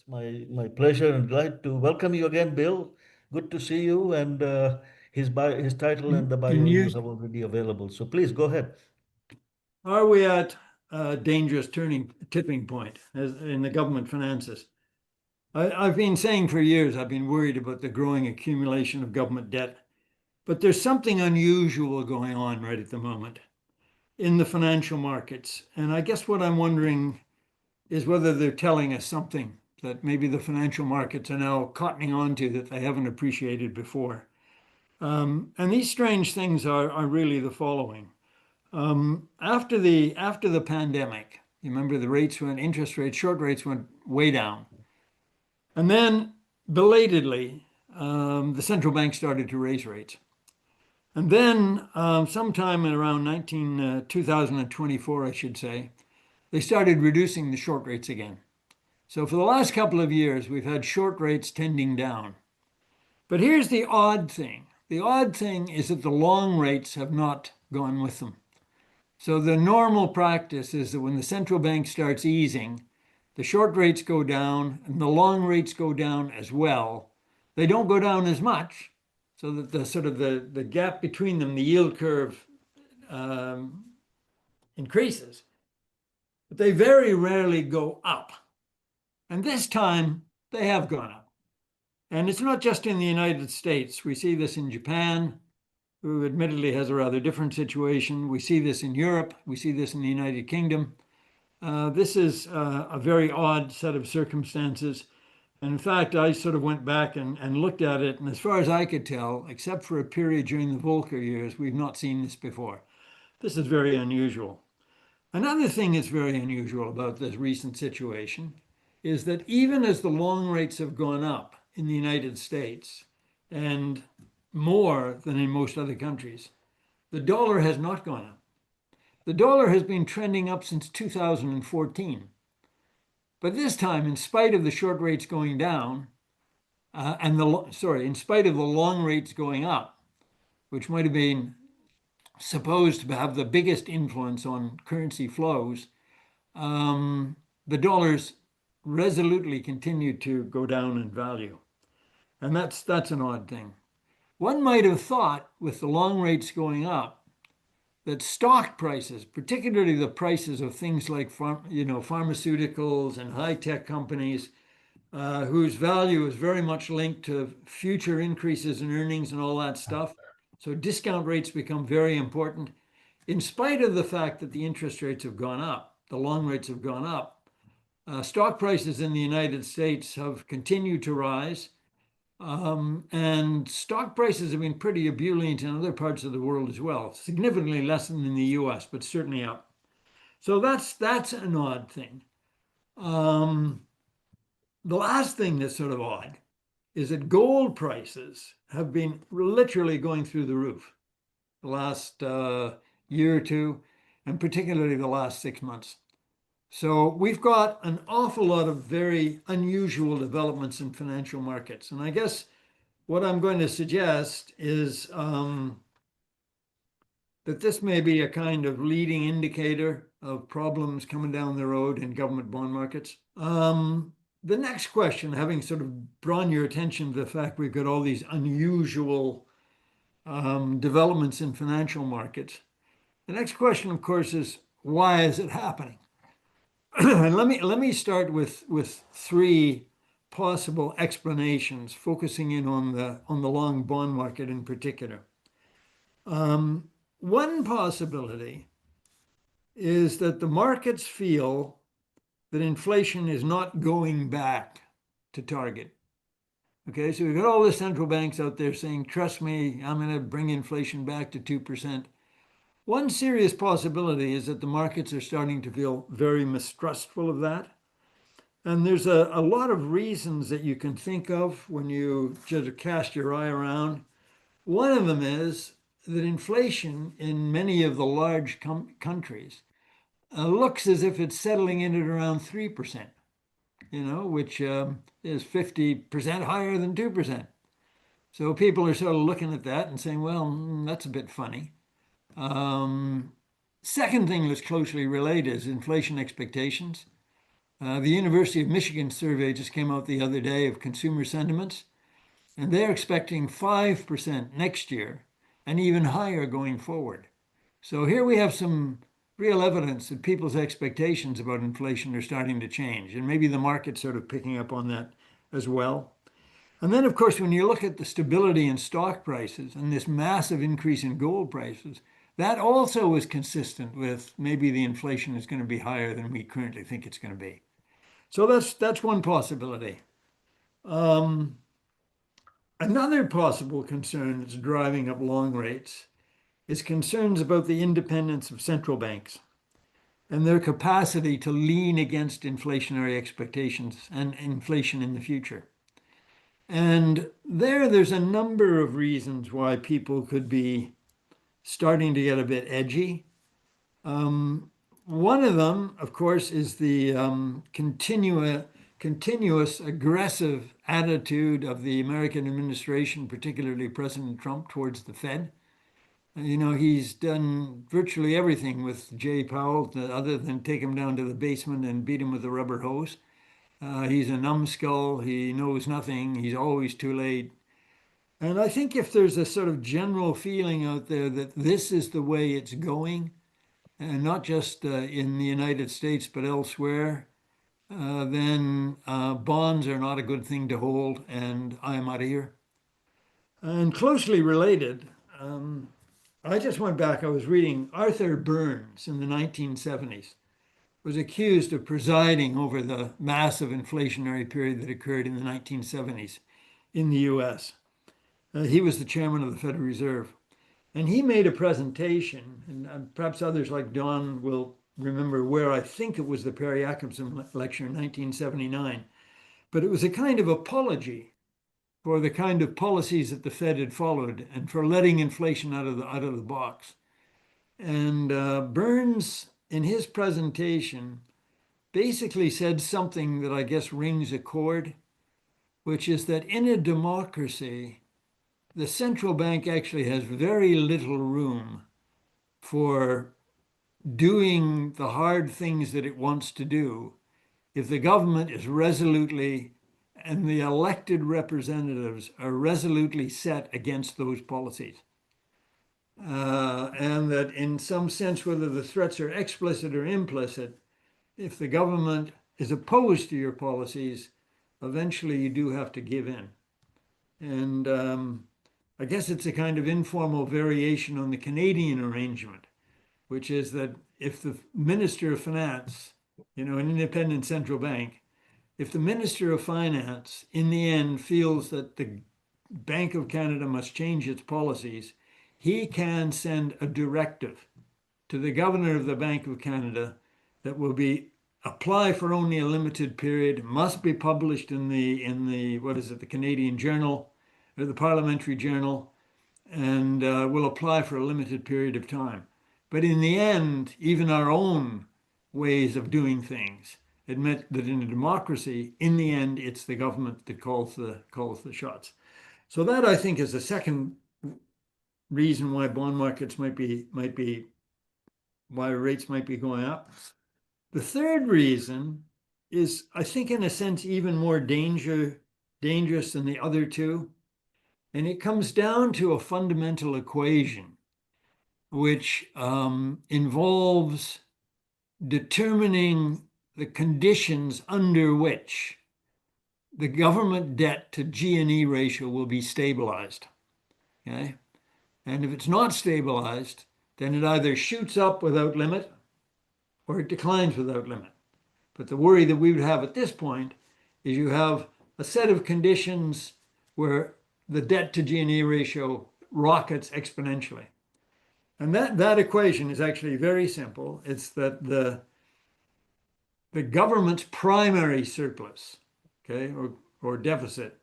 my pleasure and delight to welcome you again, Bill. Good to see you. And his title and the Can bio you you, have already available. So please go ahead. are we at a dangerous tipping point as in the government finances? I've been saying for years, I've been worried about the growing accumulation of government debt, but there's something unusual going on right at the moment in the financial markets. And I guess what I'm wondering is whether they're telling us something that maybe the financial markets are now cottoning on to that they haven't appreciated before. And these strange things are really the following. After the pandemic, you remember interest rates, short rates went way down. And then belatedly, the central bank started to raise rates. And then sometime in around 2024, I should say, they started reducing the short rates again. So for the last couple of years, we've had short rates tending down. But here's the odd thing. The odd thing is that the long rates have not gone with them. So the normal practice is that when the central bank starts easing, the short rates go down and the long rates go down as well. They don't go down as much, so that the gap between them, the yield curve increases, but they very rarely go up. And this time they have gone up. And it's not just in the United States. We see this in Japan, who admittedly has a rather different situation. We see this in Europe. We see this in the United Kingdom. This is a very odd set of circumstances. And in fact, I sort of went back and looked at it. And as far as I could tell, except for a period during the Volcker years, we've not seen this before. This is very unusual. Another thing that's very unusual about this recent situation is that even as the long rates have gone up in the United States, and more than in most other countries, the dollar has not gone up. The dollar has been trending up since 2014. But this time, in spite of the short rates going down, in spite of the long rates going up, which might have been supposed to have the biggest influence on currency flows, the dollars resolutely continued to go down in value. And that's an odd thing. One might have thought, with the long rates going up, that stock prices, particularly the prices of things like pharmaceuticals and high-tech companies, whose value is very much linked to future increases in earnings and all that stuff. So discount rates become very important. In spite of the fact that the interest rates have gone up, the long rates have gone up, stock prices in the United States have continued to rise. And stock prices have been pretty ebullient in other parts of the world as well, significantly less than in the US, but certainly up. So that's an odd thing. The last thing that's sort of odd is that gold prices have been literally going through the roof the last year or two, and particularly the last 6 months. So we've got an awful lot of very unusual developments in financial markets. And I guess what I'm going to suggest is that this may be a kind of leading indicator of problems coming down the road in government bond markets. The next question, having sort of drawn your attention to the fact we've got all these unusual developments in financial markets, the next question, of course, is why is it happening? And let me start with three possible explanations, focusing in on the long bond market in particular. One possibility is that the markets feel that inflation is not going back to target. Okay, so we've got all the central banks out there saying, trust me, I'm going to bring inflation back to 2%. One serious possibility is that the markets are starting to feel very mistrustful of that. And there's a lot of reasons that you can think of when you just cast your eye around. One of them is that inflation in many of the large countries looks as if it's settling in at around 3%, which is 50% higher than 2%. So people are sort of looking at that and saying, well, that's a bit funny. Second thing that's closely related is inflation expectations. The University of Michigan survey just came out the other day of consumer sentiments, and they're expecting 5% next year and even higher going forward. So here we have some real evidence that people's expectations about inflation are starting to change, and maybe the market's sort of picking up on that as well. And then, of course, when you look at the stability in stock prices and this massive increase in gold prices, that also is consistent with maybe the inflation is going to be higher than we currently think it's going to be. So that's one possibility. Um, Another possible concern that's driving up long rates is concerns about the independence of central banks and their capacity to lean against inflationary expectations and inflation in the future. And there's a number of reasons why people could be starting to get a bit edgy. One of them, of course, is the continuous aggressive attitude of the American administration, particularly President Trump, towards the Fed. He's done virtually everything with Jay Powell other than take him down to the basement and beat him with a rubber hose. He's a numbskull. He knows nothing. He's always too late. And I think if there's a sort of general feeling out there that this is the way it's going, and not just in the United States, but elsewhere, then bonds are not a good thing to hold, and I'm out of here. And closely related, I just went back, I was reading Arthur Burns in the 1970s, was accused of presiding over the massive inflationary period that occurred in the 1970s in the US. He was the chairman of the Federal Reserve. And he made a presentation, and perhaps others like Don will remember where I think it was the Perry Atkinson lecture in 1979. But it was a kind of apology for the kind of policies that the Fed had followed and for letting inflation out of the box. And Burns, in his presentation, basically said something that I guess rings a chord, which is that in a democracy, the central bank actually has very little room for doing the hard things that it wants to do if the government is resolutely and the elected representatives are resolutely set against those policies. And that in some sense, whether the threats are explicit or implicit, if the government is opposed to your policies, eventually you do have to give in. And I guess it's a kind of informal variation on the Canadian arrangement, which is that if the Minister of Finance, an independent central bank, if the Minister of Finance in the end feels that the Bank of Canada must change its policies, he can send a directive to the Governor of the Bank of Canada that will be apply for only a limited period, must be published in the what is it, the Canadian Journal or the Parliamentary Journal, and will apply for a limited period of time. But in the end, even our own ways of doing things admit that in a democracy, in the end, it's the government that calls the shots. So that I think is the second reason why bond markets might be why rates might be going up. The third reason is, I think, in a sense, even more dangerous than the other two. And it comes down to a fundamental equation, which involves determining the conditions under which the government debt to G&E ratio will be stabilized. Okay? And if it's not stabilized, then it either shoots up without limit or it declines without limit. But the worry that we would have at this point is you have a set of conditions where the debt to G&E ratio rockets exponentially. And that equation is actually very simple. It's that the government's primary surplus, okay, or deficit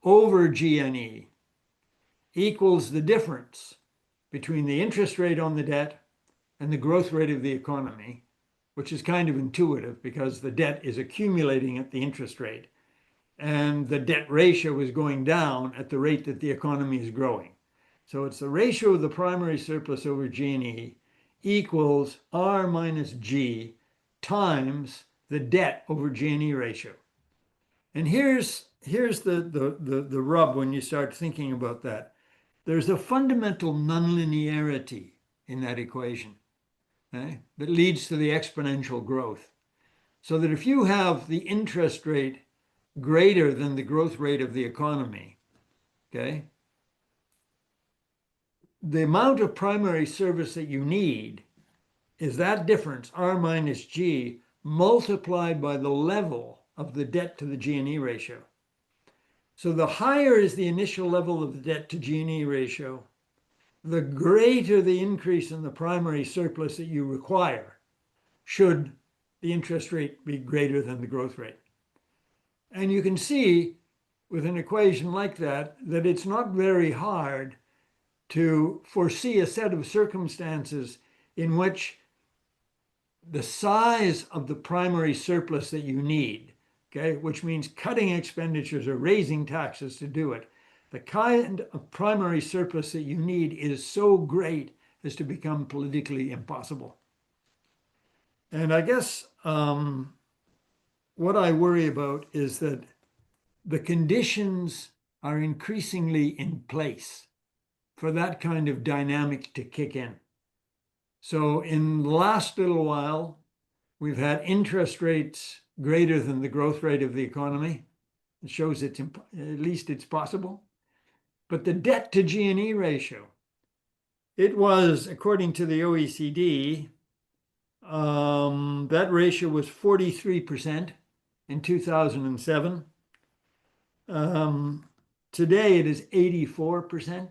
over G&E equals the difference between the interest rate on the debt and the growth rate of the economy, which is kind of intuitive because the debt is accumulating at the interest rate and the debt ratio is going down at the rate that the economy is growing. So it's the ratio of the primary surplus over G&E equals R minus G times the debt over GNE ratio. And here's the rub when you start thinking about that. There's a fundamental nonlinearity in that equation, okay, that leads to the exponential growth. So that if you have the interest rate greater than the growth rate of the economy, okay, the amount of primary service that you need is that difference, R minus G, multiplied by the level of the debt to the GNE ratio. So the higher is the initial level of the debt to GNE ratio, the greater the increase in the primary surplus that you require should the interest rate be greater than the growth rate. And you can see with an equation like that, that it's not very hard to foresee a set of circumstances in which the size of the primary surplus that you need, okay, which means cutting expenditures or raising taxes to do it, the kind of primary surplus that you need is so great as to become politically impossible. And I guess what I worry about is that the conditions are increasingly in place for that kind of dynamic to kick in. So in the last little while, we've had interest rates greater than the growth rate of the economy. It shows at least it's possible. But the debt to GNE ratio, it was, according to the OECD, that ratio was 43% in 2007. Today it is 84%.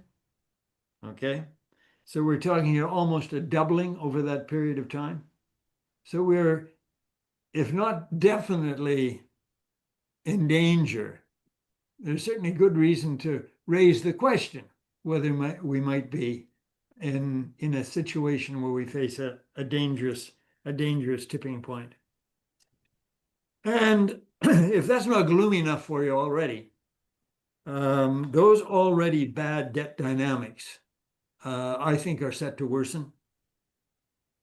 Okay. So we're talking here almost a doubling over that period of time. So we're, if not definitely in danger, there's certainly good reason to raise the question whether we might be in a situation where we face a dangerous tipping point. And if that's not gloomy enough for you already, those already bad debt dynamics, I think, are set to worsen.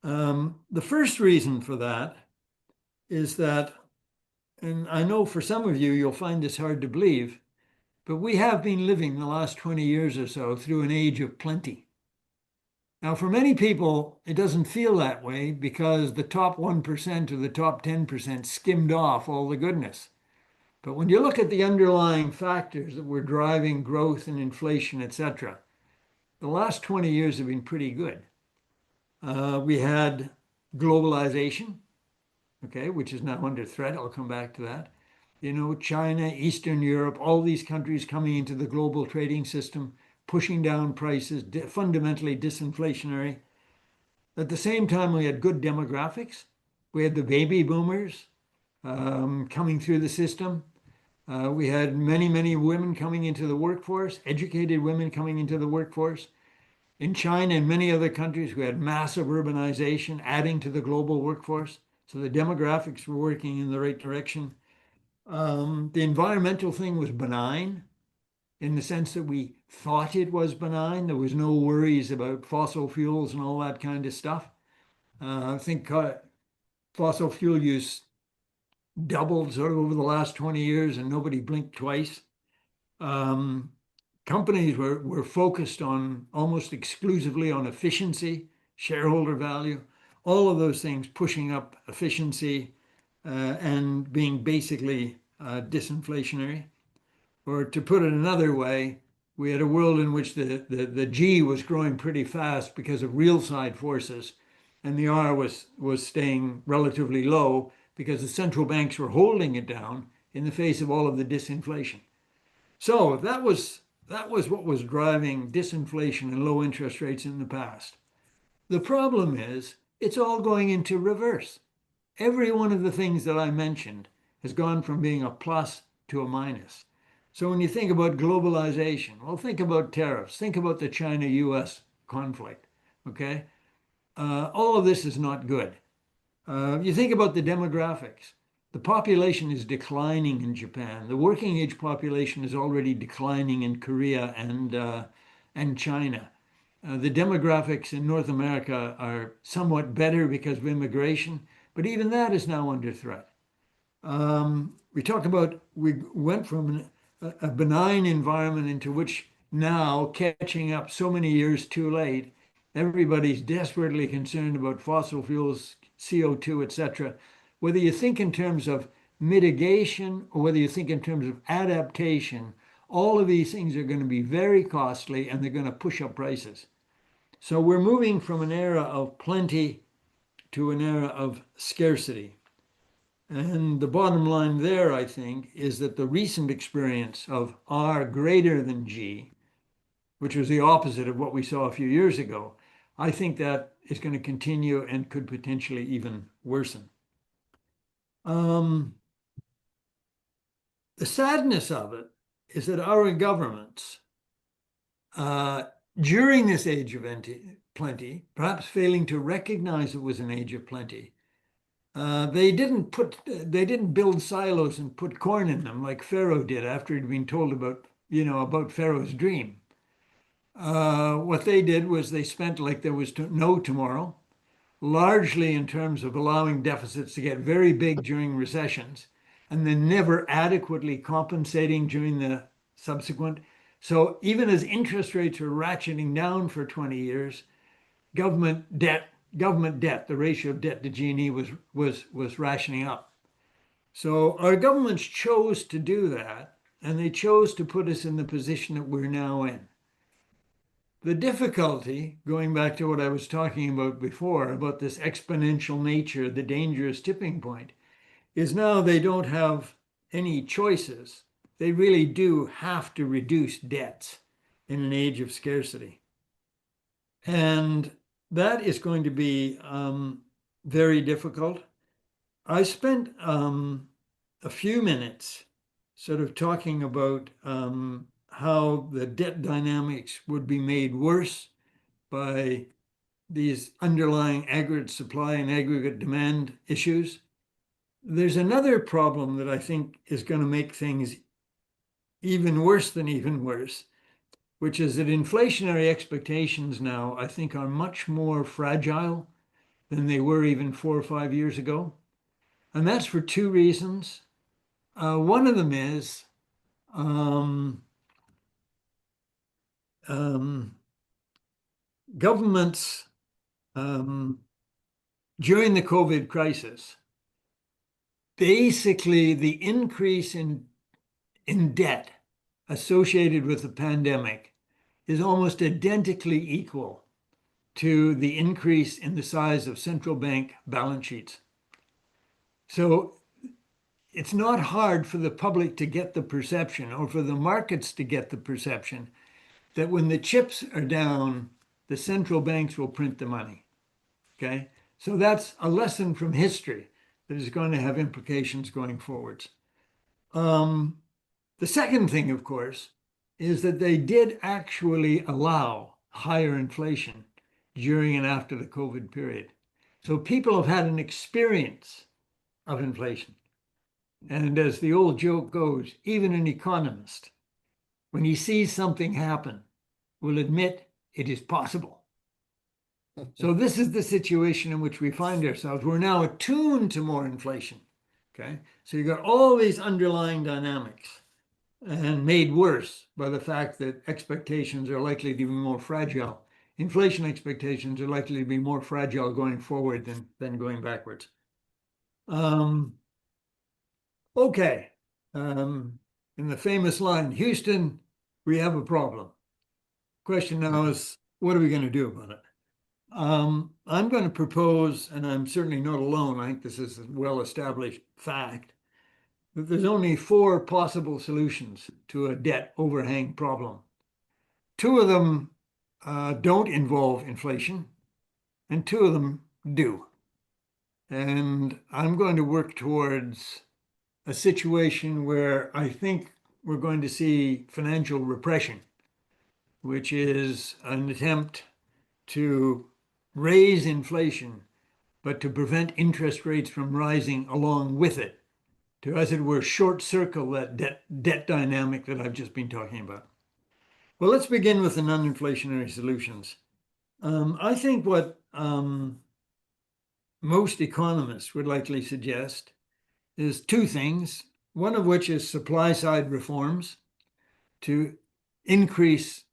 The first reason for that is that, and I know for some of you, you'll find this hard to believe, but we have been living the last 20 years or so through an age of plenty. Now, for many people, it doesn't feel that way because the top 1% or the top 10% skimmed off all the goodness. But when you look at the underlying factors that were driving growth and inflation, et cetera, the last 20 years have been pretty good. We had globalization, okay, which is now under threat. I'll come back to that. You know, China, Eastern Europe, all these countries coming into the global trading system, pushing down prices, fundamentally disinflationary. At the same time, we had good demographics. We had the baby boomers coming through the system. We had many, many women coming into the workforce, educated women coming into the workforce. In China and many other countries, we had massive urbanization adding to the global workforce. So the demographics were working in the right direction. The environmental thing was benign in the sense that we thought it was benign. There was no worries about fossil fuels and all that kind of stuff. I think fossil fuel use doubled sort of over the last 20 years and nobody blinked twice. Companies were focused on almost exclusively on efficiency, shareholder value, all of those things pushing up efficiency and being basically disinflationary. Or to put it another way, we had a world in which the G was growing pretty fast because of real side forces, and the R was staying relatively low because the central banks were holding it down in the face of all of the disinflation. So that was what was driving disinflation and low interest rates in the past. The problem is it's all going into reverse. Every one of the things that I mentioned has gone from being a plus to a minus. So when you think about globalization, well, think about tariffs, think about the China-US conflict, okay? All of this is not good. You think about the demographics. The population is declining in Japan. The working age population is already declining in Korea and China. The demographics in North America are somewhat better because of immigration, but even that is now under threat. We talked about we went from a benign environment into which now, catching up so many years too late, everybody's desperately concerned about fossil fuels, CO2, etc. Whether you think in terms of mitigation or whether you think in terms of adaptation, all of these things are going to be very costly and they're going to push up prices. So we're moving from an era of plenty to an era of scarcity. And the bottom line there, I think, is that the recent experience of R greater than G, which was the opposite of what we saw a few years ago, I think that is going to continue and could potentially even worsen. The sadness of it is that our governments, during this age of plenty, perhaps failing to recognize it was an age of plenty, they didn't build silos and put corn in them like Pharaoh did after he'd been told about Pharaoh's dream. What they did was they spent like there was no tomorrow, largely in terms of allowing deficits to get very big during recessions, and then never adequately compensating during the subsequent. So even as interest rates were ratcheting down for 20 years, government debt, the ratio of debt to G&E was rationing up. So our governments chose to do that, and they chose to put us in the position that we're now in. The difficulty, going back to what I was talking about before, about this exponential nature, the dangerous tipping point, is now they don't have any choices. They really do have to reduce debts in an age of scarcity. And that is going to be very difficult. I spent a few minutes sort of talking about how the debt dynamics would be made worse by these underlying aggregate supply and aggregate demand issues. There's another problem that I think is going to make things even worse than even worse, which is that inflationary expectations now, I think, are much more fragile than they were even 4 or 5 years ago. And that's for two reasons. One of them is governments during the COVID crisis, basically the increase in debt associated with the pandemic is almost identically equal to the increase in the size of central bank balance sheets. So it's not hard for the public to get the perception, or for the markets to get the perception, that when the chips are down, the central banks will print the money. Okay? So that's a lesson from history that is going to have implications going forwards. The second thing, of course, is that they did actually allow higher inflation during and after the COVID period. So people have had an experience of inflation. And as the old joke goes, even an economist, when he sees something happen, will admit it is possible. So this is the situation in which we find ourselves. We're now attuned to more inflation. Okay, so you've got all these underlying dynamics, and made worse by the fact that expectations are likely to be more fragile. Inflation expectations are likely to be more fragile going forward than going backwards. Okay. In the famous line, Houston, we have a problem. Question now is, what are we going to do about it? I'm going to propose, and I'm certainly not alone, I think this is a well-established fact, that there's only 4 possible solutions to a debt overhang problem. 2 of them don't involve inflation, and 2 of them do. And I'm going to work towards a situation where I think we're going to see financial repression, which is an attempt to raise inflation, but to prevent interest rates from rising along with it, to, as it were, short circle that debt dynamic that I've just been talking about. Well, let's begin with the non-inflationary solutions. I think what most economists would likely suggest is two things, one of which is supply side reforms to increase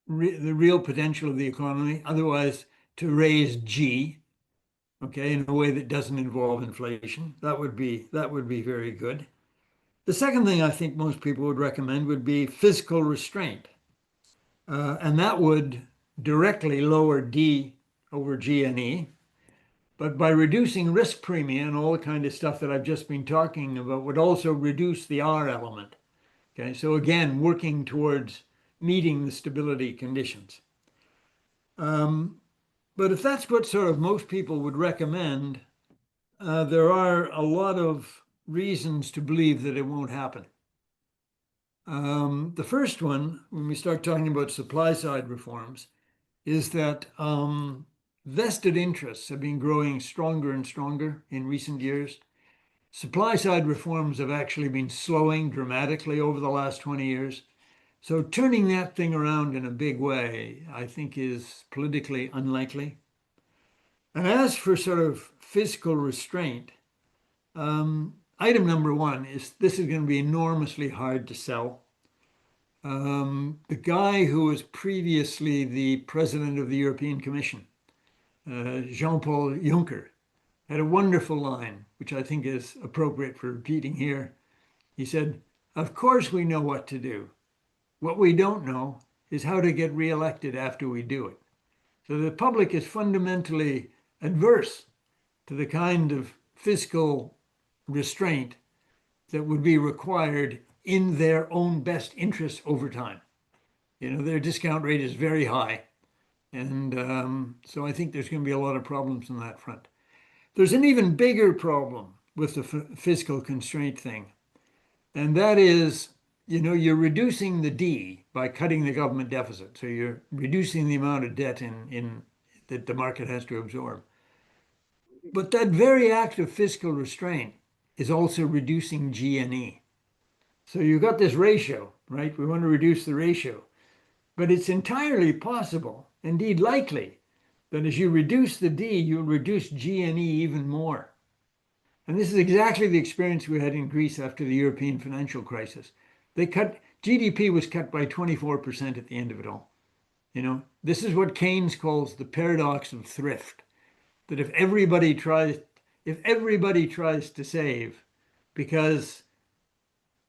the real potential of the economy, otherwise to raise G, okay, in a way that doesn't involve inflation. That would be very good. The second thing I think most people would recommend would be fiscal restraint. And that would directly lower D over G and E. But by reducing risk premia and all the kind of stuff that I've just been talking about would also reduce the R element. Okay, so again, working towards meeting the stability conditions. But if that's what sort of most people would recommend, there are a lot of reasons to believe that it won't happen. The first one, when we start talking about supply side reforms, is that vested interests have been growing stronger and stronger in recent years. Supply side reforms have actually been slowing dramatically over the last 20 years. So turning that thing around in a big way, I think, is politically unlikely. And as for sort of fiscal restraint, item number one is this is going to be enormously hard to sell. The guy who was previously the president of the European Commission, Jean-Paul Juncker, had a wonderful line, which I think is appropriate for repeating here. He said, "Of course we know what to do. What we don't know is how to get reelected after we do it." So the public is fundamentally adverse to the kind of fiscal restraint that would be required in their own best interest over time. Their discount rate is very high. And so I think there's going to be a lot of problems on that front. There's an even bigger problem with the fiscal constraint thing. And that is, you're reducing the D by cutting the government deficit. So you're reducing the amount of debt that the market has to absorb. But that very act of fiscal restraint is also reducing G and E. So you've got this ratio, right? We want to reduce the ratio. But it's entirely possible, indeed likely, that as you reduce the D, you'll reduce G and E even more. And this is exactly the experience we had in Greece after the European financial crisis. GDP was cut by 24% at the end of it all. This is what Keynes calls the paradox of thrift, that if everybody tries to save, because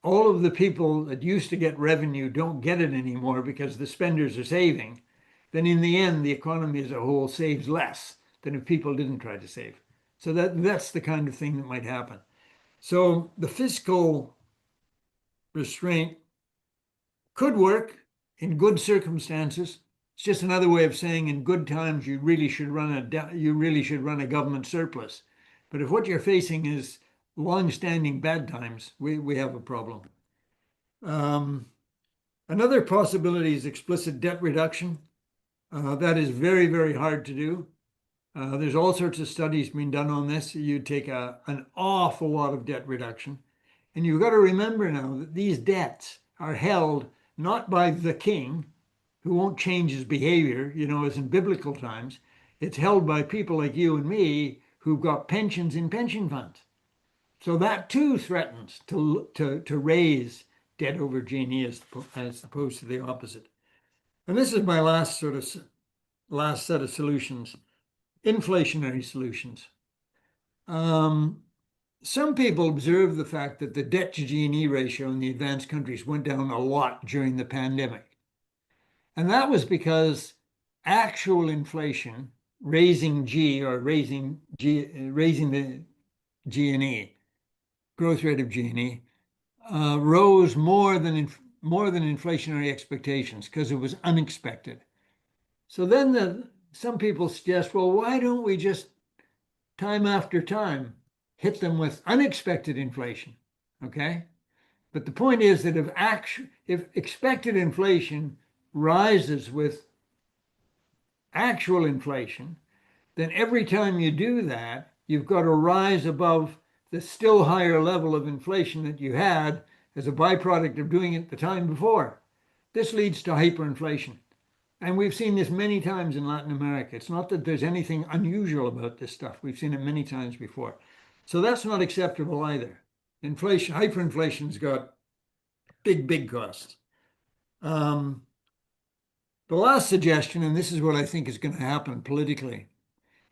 all of the people that used to get revenue don't get it anymore because the spenders are saving, then in the end, the economy as a whole saves less than if people didn't try to save. So that's the kind of thing that might happen. So the fiscal restraint could work in good circumstances. It's just another way of saying in good times you really should run a government surplus. But if what you're facing is long-standing bad times, we have a problem. Another possibility is explicit debt reduction. That is very, very hard to do. There's all sorts of studies being done on this. You take an awful lot of debt reduction. And you've got to remember now that these debts are held not by the king, who won't change his behavior, as in biblical times. It's held by people like you and me who've got pensions in pension funds. So that too threatens to raise debt over G&E as opposed to the opposite. And this is my last set of solutions, inflationary solutions. Some people observe the fact that the debt to G&E ratio in the advanced countries went down a lot during the pandemic. And that was because actual inflation, raising G or raising the G&E, growth rate of G&E, rose more than inflationary expectations because it was unexpected. So then some people suggest, well, why don't we just time after time hit them with unexpected inflation? Okay, but the point is that if expected inflation rises with actual inflation, then every time you do that, you've got to rise above the still higher level of inflation that you had as a byproduct of doing it the time before. This leads to hyperinflation. And we've seen this many times in Latin America. It's not that there's anything unusual about this stuff. We've seen it many times before. So that's not acceptable either. Inflation, hyperinflation's got big costs. The last suggestion, and this is what I think is going to happen politically,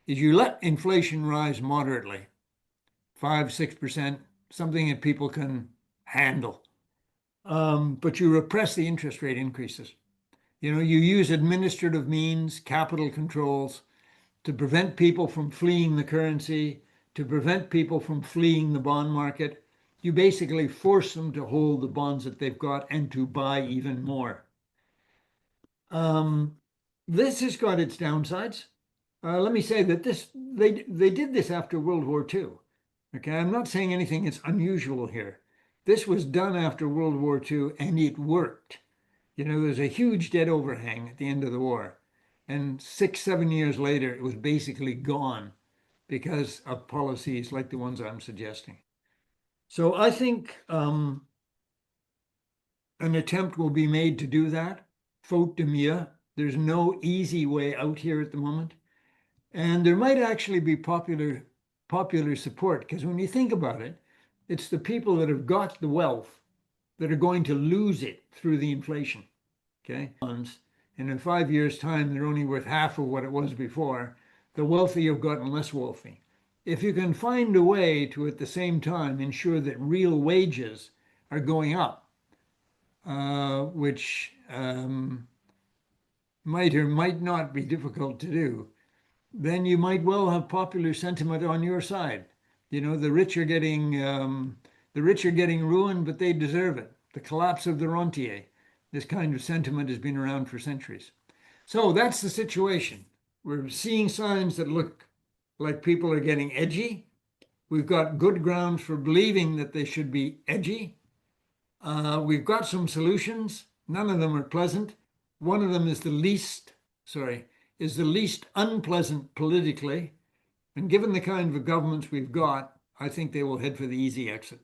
is you let inflation rise moderately, 5, 6%, something that people can handle. But you repress the interest rate increases. You use administrative means, capital controls to prevent people from fleeing the currency, to prevent people from fleeing the bond market. You basically force them to hold the bonds that they've got and to buy even more. This has got its downsides. Let me say that they did this after World War II. Okay, I'm not saying anything that's unusual here. This was done after World War II and it worked. There's a huge debt overhang at the end of the war. And 6, 7 years later, it was basically gone because of policies like the ones I'm suggesting. So I think an attempt will be made to do that. Faute de mieux. There's no easy way out here at the moment. And there might actually be popular support, because when you think about it, it's the people that have got the wealth that are going to lose it through the inflation. Okay. And in 5 years' time, they're only worth half of what it was before. The wealthy have gotten less wealthy. If you can find a way to, at the same time, ensure that real wages are going up, which might or might not be difficult to do, then you might well have popular sentiment on your side. The rich are getting ruined, but they deserve it. The collapse of the rentier. This kind of sentiment has been around for centuries. So that's the situation. We're seeing signs that look like people are getting edgy. We've got good grounds for believing that they should be edgy. We've got some solutions. None of them are pleasant. One of them is the least unpleasant politically. And given the kind of governments we've got, I think they will head for the easy exit.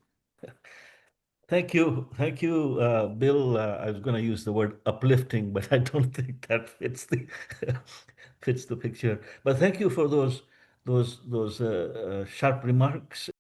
Thank you, Bill. I was going to use the word uplifting, but I don't think that fits the fits the picture. But thank you for those sharp remarks.